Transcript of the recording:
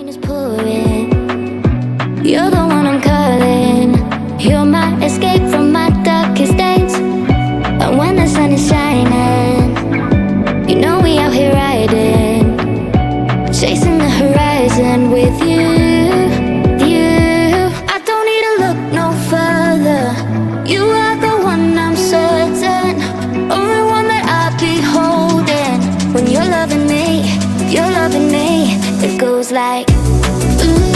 is pouring. You're the one I'm calling. You're my escape from my darkest days. And when the sun is shining, you know we out here riding, chasing the horizon with you. I don't need to look no further. You are the one I'm certain, only one that I'll be holding. When you're loving me, it goes like ooh.